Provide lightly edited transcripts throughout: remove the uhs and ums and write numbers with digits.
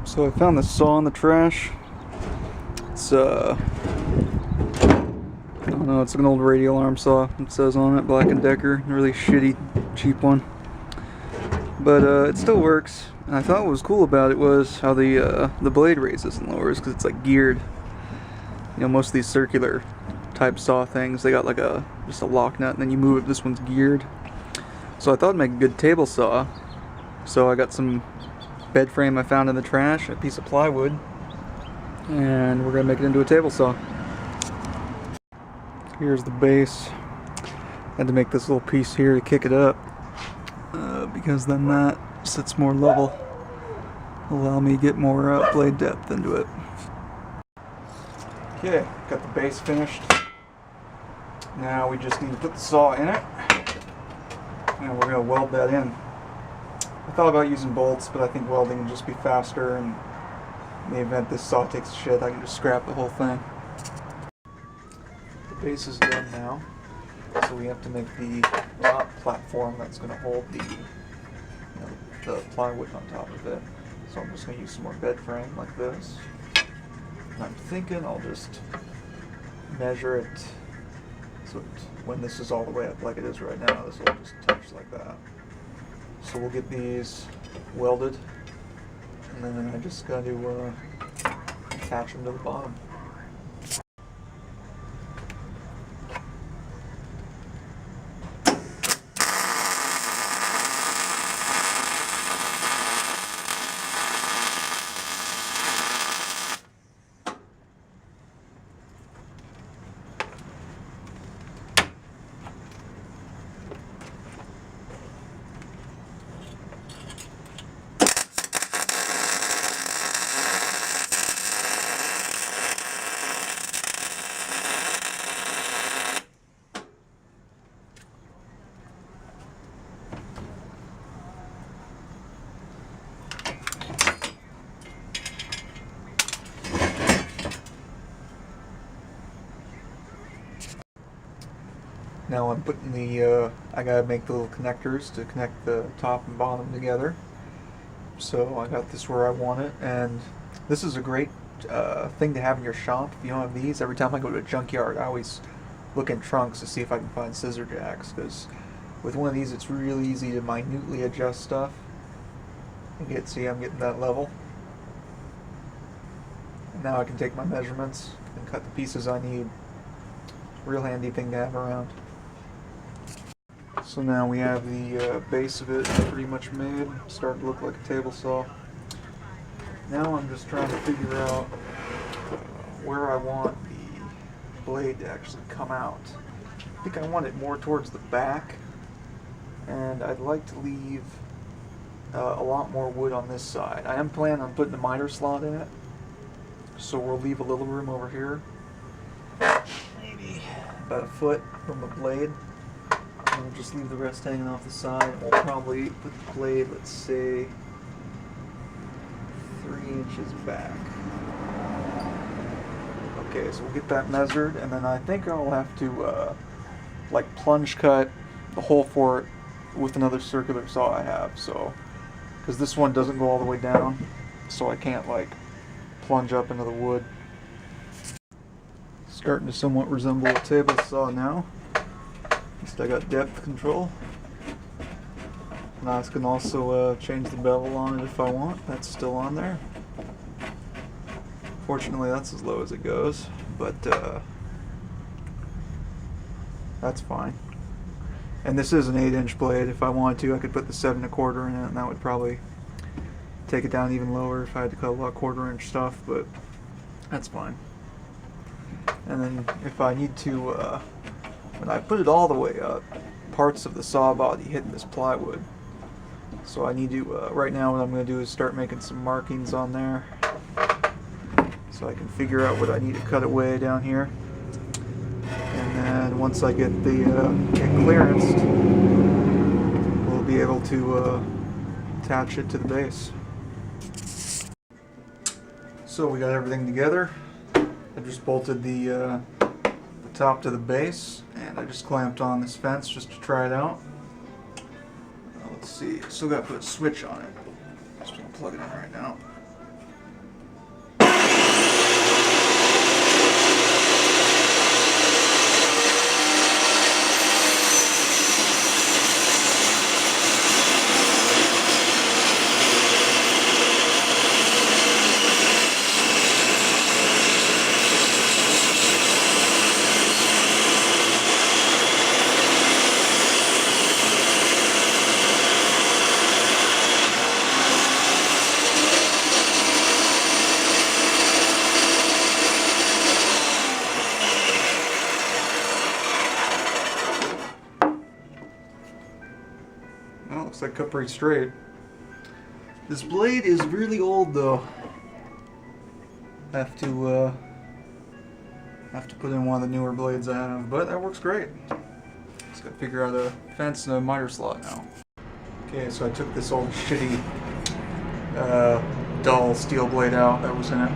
So I found this saw in the trash. It's I don't know, it's an old radial arm saw. It says on it Black & Decker, a really shitty, cheap one. But it still works. And I thought what was cool about it was how the blade raises and lowers, because it's like geared. You know, most of these circular type saw things, they got like just a lock nut, and then you move it. This one's geared. So I thought it'd make a good table saw. So I got some bed frame I found in the trash, a piece of plywood, and we're gonna make it into a table saw. Here's the base. I had to make this little piece here to kick it up, because then that sits more level, allow me to get more blade depth into it. Okay, got the base finished. Now we just need to put the saw in it, and we're gonna weld that in. I thought about using bolts, but I think welding would just be faster, and in the event this saw takes shit, I can just scrap the whole thing. The base is done now, so we have to make the top platform that's going to hold the plywood on top of it. So I'm just going to use some more bed frame like this. And I'm thinking I'll just measure it so when this is all the way up like it is right now, this will just touch like that. So we'll get these welded, and then I just got to attach them to the bottom. Now I'm putting I gotta make the little connectors to connect the top and bottom together. So I got this where I want it, and this is a great thing to have in your shop. If you don't have these, every time I go to a junkyard, I always look in trunks to see if I can find scissor jacks, because with one of these it's really easy to minutely adjust stuff. And see, I'm getting that level. And now I can take my measurements and cut the pieces I need. Real handy thing to have around. So now we have the base of it pretty much made, starting to look like a table saw. Now I'm just trying to figure out where I want the blade to actually come out. I think I want it more towards the back, and I'd like to leave a lot more wood on this side. I am planning on putting a miter slot in it, so we'll leave a little room over here, maybe about a foot from the blade. And we'll just leave the rest hanging off the side. We'll probably put the blade, let's say, 3 inches back. Okay, so we'll get that measured, and then I think I'll have to like plunge cut the hole for it with another circular saw I have. So, because this one doesn't go all the way down, so I can't like plunge up into the wood. Starting to somewhat resemble a table saw now. At least I got depth control. And I can also change the bevel on it if I want. That's still on there. Fortunately, that's as low as it goes, but that's fine. And this is an 8-inch blade. If I wanted to, I could put the 7 1/4 in it, and that would probably take it down even lower if I had to cut a lot of 1/4-inch stuff, but that's fine. And then if I need to, when I put it all the way up, parts of the saw body hit this plywood. So I need to, right now what I'm going to do is start making some markings on there, so I can figure out what I need to cut away down here. And then once I get the get clearanced, we'll be able to attach it to the base. So we got everything together. I just bolted the top to the base, and I just clamped on this fence just to try it out. Let's see, still got to put a switch on it. Just gonna plug it in right now. cut pretty straight. This blade is really old though. Have to put in one of the newer blades I have, but that works great. Just gotta figure out a fence and a miter slot now. Okay, so I took this old shitty dull steel blade out that was in it.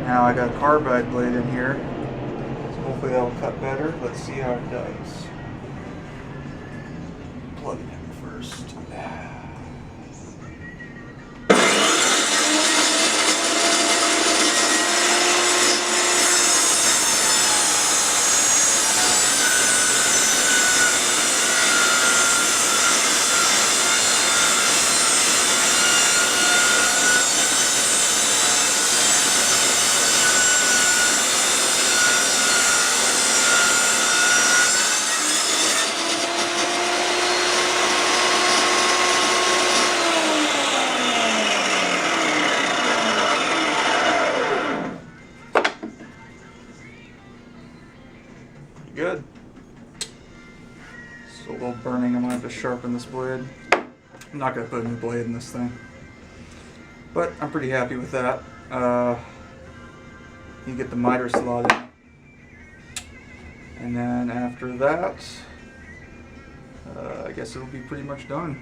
Now I got a carbide blade in here, so hopefully that will cut better. Let's see how it does. Plug it in first. Good. So a little burning. I'm gonna have to sharpen this blade. I'm not gonna put a new blade in this thing, but I'm pretty happy with that. You get the miter slot in, and then after that, I guess it'll be pretty much done.